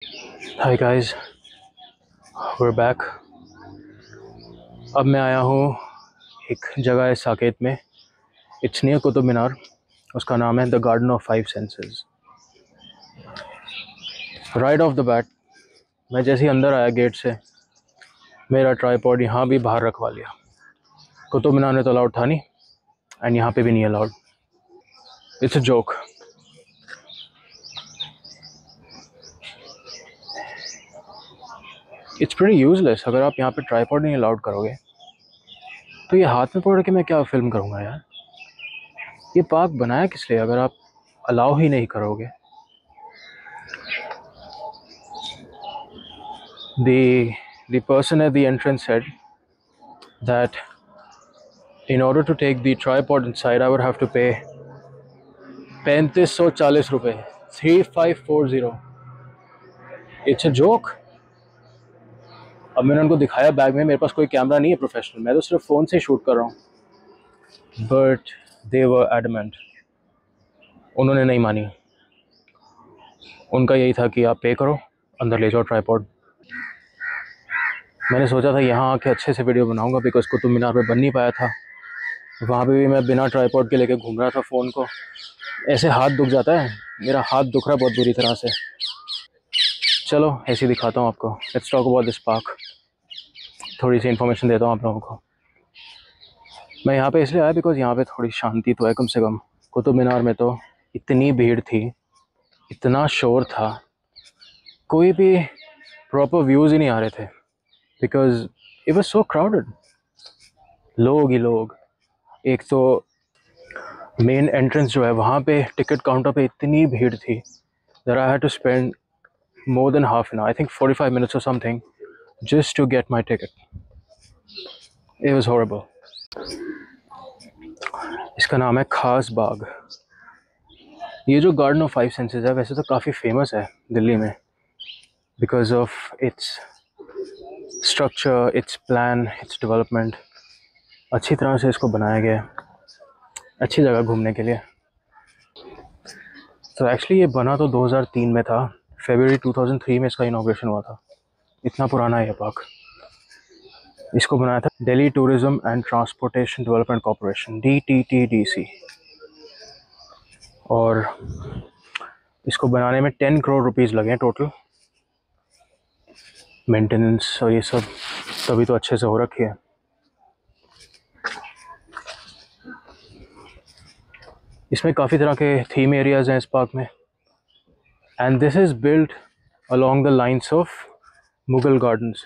Hi guys, we're back. अब मैं आया हूँ एक जगह है साकेत में। It's near Qutub Minar. उसका नाम है the garden of five senses. Right of the bat मैं जैसे ही अंदर आया गेट से, मेरा ट्राईपॉड यहाँ भी बाहर रखवा लिया। कुतुब मीनार में तो अलाउड था नहीं, एंड यहाँ पे भी नहीं allowed. It's a joke. It's pretty useless. अगर आप यहाँ पे ट्राईपॉड नहीं अलाउड करोगे तो ये हाथ में पकड़ के मैं क्या फिल्म करूँगा यार। ये पार्क बनाया किस लिए अगर आप अलाउ ही नहीं करोगे। The person at the entrance said that in order to take the tripod inside, I would have to pay 3540 रुपए, 3540। It's a joke. अब मैंने उनको दिखाया बैग में, मेरे पास कोई कैमरा नहीं है प्रोफेशनल, मैं तो सिर्फ फ़ोन से ही शूट कर रहा हूँ। But they were adamant. उन्होंने नहीं मानी। उनका यही था कि आप पे करो, अंदर ले जाओ ट्राईपॉड। मैंने सोचा था यहाँ आके अच्छे से वीडियो बनाऊंगा, बिकॉज कुतुब मीनार पे बन नहीं पाया था। वहाँ पे भी मैं बिना ट्राईपॉड के लेके घूम रहा था फ़ोन को। ऐसे हाथ दुख जाता है, मेरा हाथ दुख रहा है बहुत बुरी तरह से। चलो ऐसे ही दिखाता हूँ आपको। Let's talk about this park. थोड़ी सी इन्फॉर्मेशन देता हूँ आप लोगों को। मैं यहाँ पे इसलिए आया बिकॉज यहाँ पे थोड़ी शांति तो है कम से कम। कुतुब मीनार में तो इतनी भीड़ थी, इतना शोर था, कोई भी प्रॉपर व्यूज़ ही नहीं आ रहे थे, because it was so crowded. लोग ही लोग। एक तो मेन एंट्रेंस जो है वहाँ पे टिकट काउंटर पे इतनी भीड़ थी that I had to spend more than half an hour, I think 45 minutes or something, just to get my ticket. It was horrible. इसका नाम है खास बाग। ये जो गार्डन ऑफ फाइव सेंसेस है वैसे तो काफ़ी फेमस है दिल्ली में, because of its structure, it's plan, its development. अच्छी तरह से इसको बनाया गया है, अच्छी जगह घूमने के लिए। तो एक्चुअली ये बना तो 2003 में था, फरवरी 2003 में इसका इनॉग्रेशन हुआ था। इतना पुराना है ये पार्क। इसको बनाया था Delhi tourism and transportation development corporation, DTTDC। और इसको बनाने में 10 करोड़ रुपीज़ लगे हैं टोटल। मेंटेनेंस और ये सब तभी तो अच्छे से हो रखी है। इसमें काफ़ी तरह के थीम एरियाज़ हैं इस पार्क में, and this is built along the lines of Mughal gardens.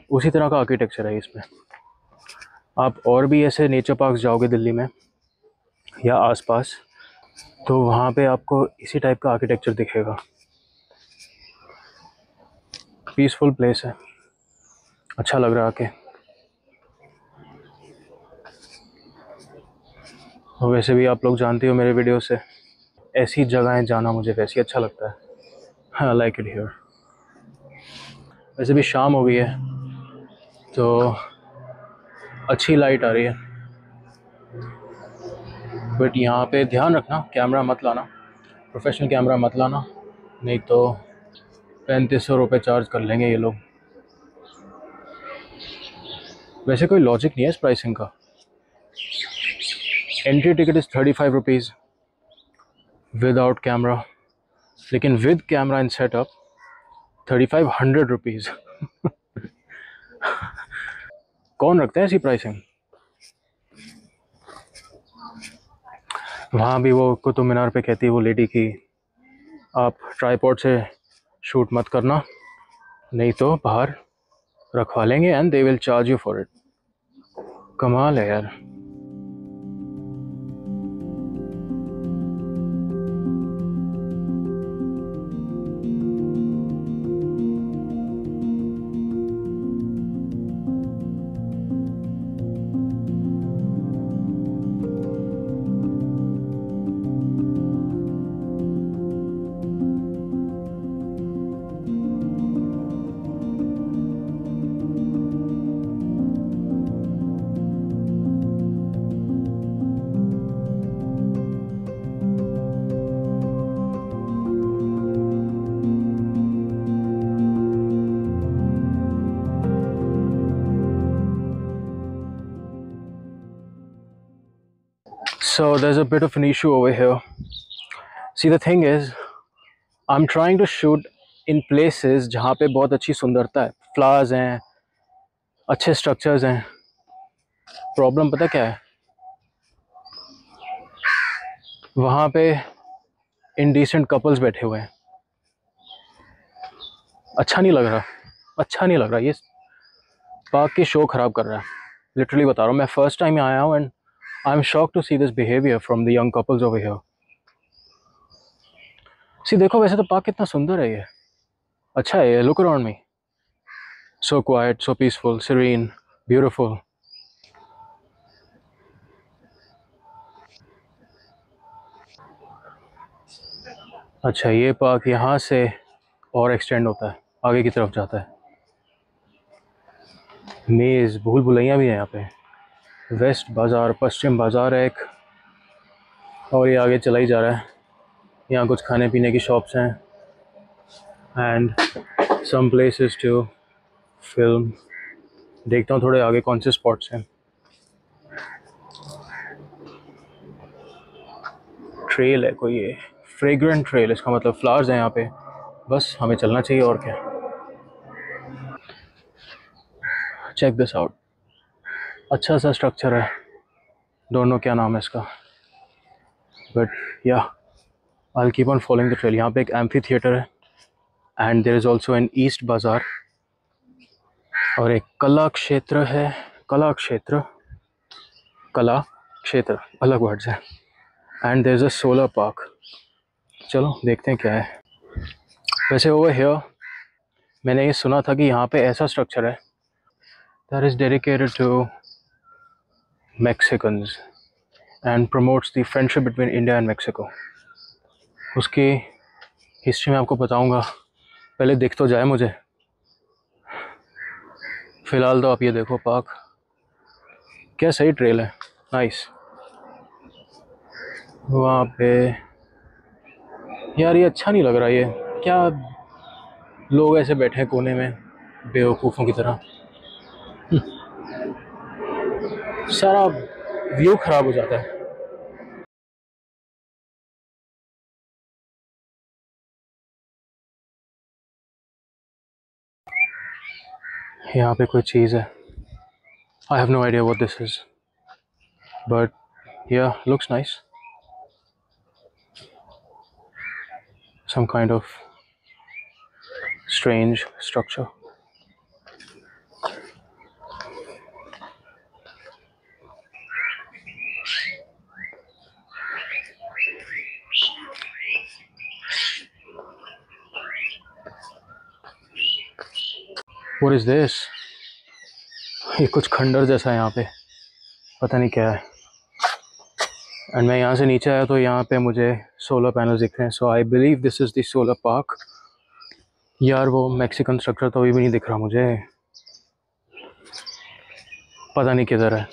उसी तरह का आर्किटेक्चर है इसमें। आप और भी ऐसे नेचर पार्क्स जाओगे दिल्ली में या आसपास, तो वहाँ पे आपको इसी टाइप का आर्किटेक्चर दिखेगा। पीसफुल प्लेस है, अच्छा लग रहा है आके। और वैसे भी आप लोग जानते हो मेरे वीडियो से, ऐसी जगहें जाना मुझे वैसे ही अच्छा लगता है। I like it here. वैसे भी शाम हो गई है तो अच्छी लाइट आ रही है, बट यहाँ पे ध्यान रखना कैमरा मत लाना, प्रोफेशनल कैमरा मत लाना, नहीं तो 3500 रुपये चार्ज कर लेंगे ये लोग। वैसे कोई लॉजिक नहीं है इस प्राइसिंग का। Entry ticket is 35 rupees without camera, लेकिन with camera and setup 3500 rupees. कौन रखता है ऐसी प्राइसिंग। वहाँ भी वो कुतुब मीनार पे कहती है वो लेडी कि आप ट्राईपॉड से शूट मत करना, नहीं तो बाहर रखवा लेंगे and they will charge you for it. कमाल है यार। So there's a bit of an issue over here. See, the thing is, I'm trying to shoot in places जहाँ पे बहुत अच्छी सुंदरता है, फ्लावर्स हैं, अच्छे स्ट्रक्चर्स हैं. प्रॉब्लम पता क्या है, वहाँ पे इनडिसेंट कपल्स बैठे हुए हैं. अच्छा नहीं लग रहा, अच्छा नहीं लग रहा. ये पार्क की शो ख़राब कर रहा है. लिटरली बता रहा हूँ, मैं फ़र्स्ट टाइम आया हूँ and I am shocked to see this behaviour from the young couples over here. See देखो, वैसे तो पार्क कितना सुंदर है ये. अच्छा है ये. Look around me. So quiet, so peaceful, serene, beautiful. अच्छा, ये पार्क यहाँ से और एक्सटेंड होता है, आगे की तरफ जाता है. मेज़, भूल भुलैया भी है यहाँ पे. वेस्ट बाज़ार, पश्चिम बाज़ार है एक, और ये आगे चला ही जा रहा है. यहाँ कुछ खाने पीने की शॉप्स हैं and some places to film. देखता हूँ थोड़े आगे कौन से स्पॉट्स हैं. ट्रेल है कोई, ये फ्रेग्रेंट ट्रेल, इसका मतलब फ्लावर्स हैं यहाँ पे. बस हमें चलना चाहिए और क्या. Check this out. अच्छा सा स्ट्रक्चर है. डोंट नो क्या नाम है इसका, but yeah I will keep on following the trail. यहाँ पे एक एम्फीथिएटर है and there is also an east bazaar और एक कला क्षेत्र है. कला क्षेत्र, कला क्षेत्र अलग वर्ड्स है. And there is a solar park. चलो देखते हैं क्या है. वैसे ओवर हियर मैंने ये सुना था कि यहाँ पे ऐसा स्ट्रक्चर है that is dedicated to Mexicans and promotes the friendship between India and Mexico. उसकी हिस्ट्री मैं आपको बताऊंगा, पहले दिख तो जाए मुझे. फ़िलहाल तो आप ये देखो पार्क, क्या सही ट्रेल है. नाइस. वहाँ पे यार ये अच्छा नहीं लग रहा. ये क्या लोग ऐसे बैठे हैं कोने में बेवकूफ़ों की तरह. सारा व्यू ख़राब हो जाता है. यहाँ पे कोई चीज़ है. I have no idea what this is, but yeah looks nice. Some kind of strange structure. What is this? ये कुछ खंडर जैसा है यहाँ पे, पता नहीं क्या है. एंड मैं यहाँ से नीचे आया तो यहाँ पे मुझे सोलर पैनल्स दिख रहे हैं. So I believe this is the solar park. यार वो मैक्सिकन स्ट्रक्चर तो अभी भी नहीं दिख रहा मुझे, पता नहीं किधर है,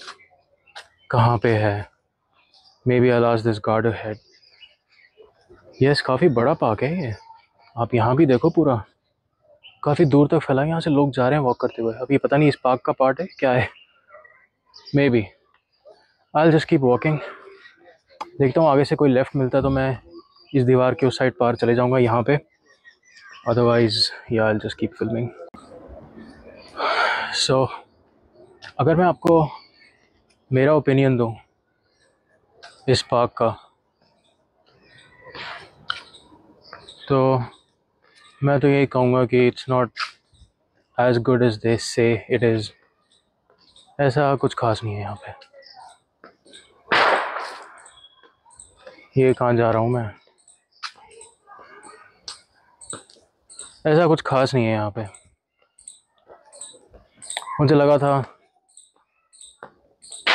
कहाँ पे है. Maybe I last this guard head. Yes, काफ़ी बड़ा पार्क है ये. आप यहाँ भी देखो, पूरा काफ़ी दूर तक फैला है. यहाँ से लोग जा रहे हैं वॉक करते हुए. अभी पता नहीं इस पार्क का पार्ट है क्या है. Maybe I will just keep walking. देखता हूँ आगे से कोई लेफ़्ट मिलता है तो मैं इस दीवार के उस साइड पार चले जाऊँगा यहाँ पे. Otherwise yeah I will just keep filming. So अगर मैं आपको मेरा ओपिनियन दूँ इस पार्क का, तो मैं तो यही कहूँगा कि it's not as good as they say it is. ऐसा कुछ खास नहीं है यहाँ पे. ये कहाँ जा रहा हूँ मैं, ऐसा कुछ खास नहीं है यहाँ पे. मुझे लगा था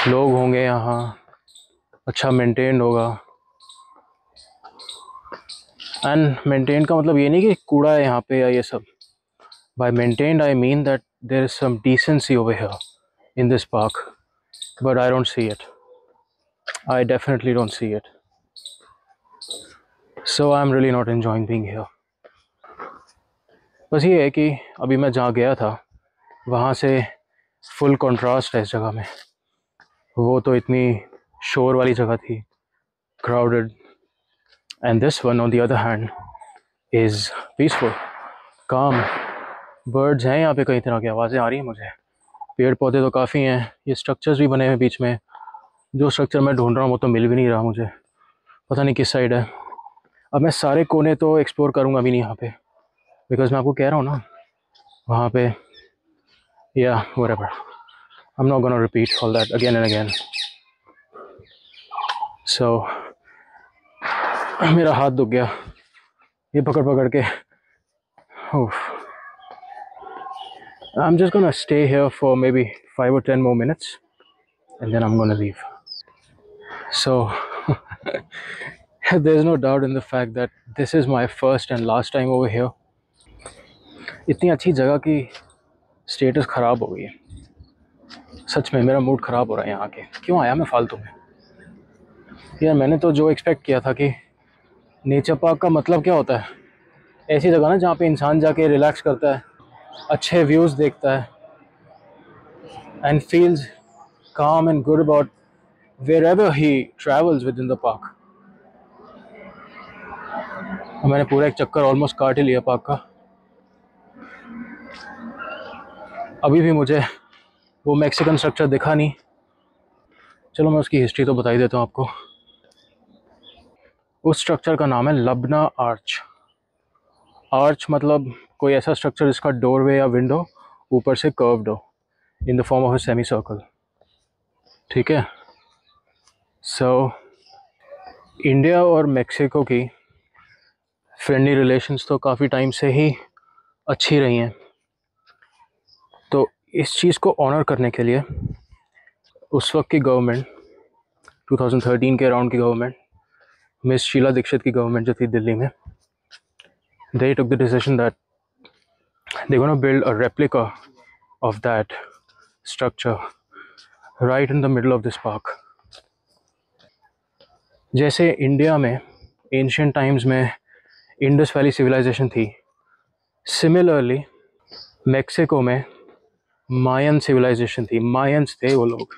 लोग होंगे यहाँ, अच्छा मेंटेन्ड होगा. एंड मेंटेन का मतलब ये नहीं कि कूड़ा है यहाँ पे या ये सब. By maintained I mean that there is some decency over here in this park, but I don't see it. I definitely don't see it. So I'm really not enjoying being here. बस ये है कि अभी मैं जहाँ गया था वहाँ से फुल कंट्रास्ट है इस जगह में. वो तो इतनी शोर वाली जगह थी, crowded, and this one on the other hand is peaceful, calm. Birds हैं यहाँ पे, कई तरह की आवाज़ें आ रही हैं मुझे, पेड़ पौधे तो काफ़ी हैं, ये स्ट्रक्चर्स भी बने हैं बीच में। जो स्ट्रक्चर मैं ढूंढ रहा हूँ वो तो मिल भी नहीं रहा मुझे, पता नहीं किस साइड है। अब मैं सारे कोने तो एक्सप्लोर करूँगा भी नहीं यहाँ पे, बिकॉज मैं आपको कह रहा हूँ ना वहाँ पे, या whatever, I am not gonna repeat all that again and again. So मेरा हाथ दुख गया ये पकड़ पकड़ के। I'm just gonna stay here for maybe 5 or 10 more minutes and then I'm gonna leave. So there's no doubt in the fact that this is my first and last time over here. इतनी अच्छी जगह की status ख़राब हो गई है, सच में मेरा मूड ख़राब हो रहा है यहाँ आके। क्यों आया मैं फालतू में यार। मैंने तो जो एक्सपेक्ट किया था कि नेचर पार्क का मतलब क्या होता है, ऐसी जगह ना जहाँ पे इंसान जाके रिलैक्स करता है, अच्छे व्यूज़ देखता है, and feels calm and good about wherever he travels within the park. मैंने पूरा एक चक्कर ऑलमोस्ट काट ही लिया पार्क का। अभी भी मुझे वो मैक्सिकन स्ट्रक्चर दिखा नहीं। चलो मैं उसकी हिस्ट्री तो बता ही देता हूँ आपको। उस स्ट्रक्चर का नाम है लबना आर्च। आर्च मतलब कोई ऐसा स्ट्रक्चर जिसका डोरवे या विंडो ऊपर से कर्व्ड हो in the form of a semi circle, ठीक है। सो इंडिया और मेक्सिको की फ्रेंडली रिलेशंस तो काफ़ी टाइम से ही अच्छी रही हैं, तो इस चीज़ को ऑनर करने के लिए उस वक्त की गवर्नमेंट, 2013 के अराउंड की गवर्नमेंट, मिस शीला दीक्षित की गवर्नमेंट जो थी दिल्ली में, they took the decision that they're going to build a replica of that structure right in the middle of this park. जैसे इंडिया में एंशियंट टाइम्स में इंडस वैली सिविलाइजेशन थी, similarly Mexico में मायन civilisation थी। Mayans थे वो लोग।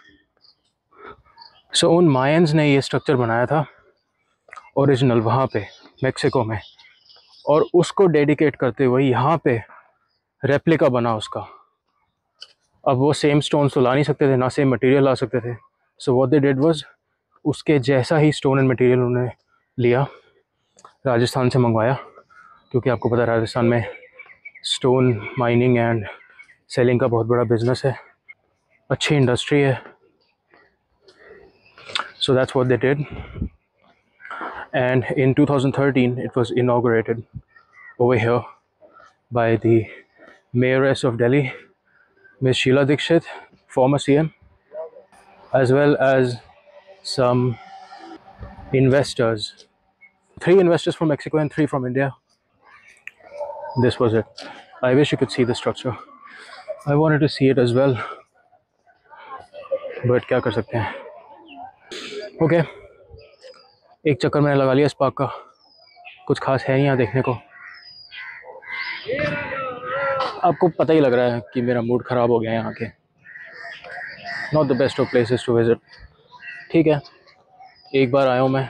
सो उन मायंस ने ये स्ट्रक्चर बनाया था ओरिजिनल वहाँ पे मेक्सिको में, और उसको डेडिकेट करते हुए यहाँ पे रेप्लिका बना उसका। अब वो सेम स्टोन्स तो ला नहीं सकते थे, ना सेम मटेरियल ला सकते थे। So what they did was उसके जैसा ही स्टोन एंड मटेरियल उन्होंने लिया, राजस्थान से मंगवाया, क्योंकि आपको पता है राजस्थान में स्टोन माइनिंग एंड सेलिंग का बहुत बड़ा बिजनेस है, अच्छी इंडस्ट्री है। So that's what they did, and in 2013 it was inaugurated over here by the mayoress of Delhi, Miss Sheila Dikshit, former CM, as well as some investors, 3 investors from Mexico and 3 from India. This was it. I wish you could see the structure. I wanted to see it as well, but क्या कर सकते हैं। Okay, एक चक्कर मैंने लगा लिया इस पार्क का, कुछ खास है नहीं यहाँ देखने को। आपको पता ही लग रहा है कि मेरा मूड ख़राब हो गया है यहाँ के। Not the best of places to visit, ठीक है। एक बार आया हूँ मैं,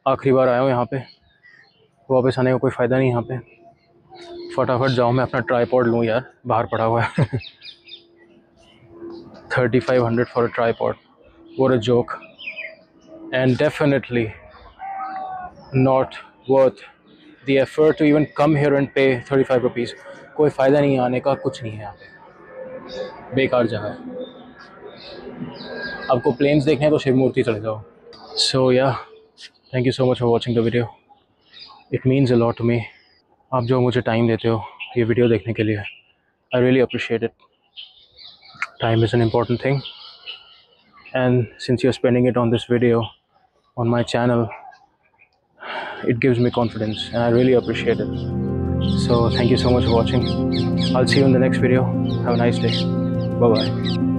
आखिरी बार आया हूँ यहाँ पे, वापस आने का कोई फ़ायदा नहीं यहाँ पे। फटाफट जाऊँ मैं अपना ट्राईपॉड लूँ यार, बाहर पड़ा हुआ है। 3500 for a tripod, what a joke, and definitely not worth the effort to even come here and pay 35 rupees. कोई फ़ायदा नहीं है आने का, कुछ नहीं है यहाँ पे, बेकार जगह है। आपको प्लेन्स देखने हैं तो शिव मूर्ति चले जाओ। So yeah thank you so much for watching the video, it means a lot to me. आप जो मुझे टाइम देते हो ये वीडियो देखने के लिए, I really appreciate it. Time is an important thing, and since you're spending it on this video on my channel, it gives me confidence and I really appreciate it. So thank you so much for watching. I'll see you in the next video. Have a nice day. Bye bye.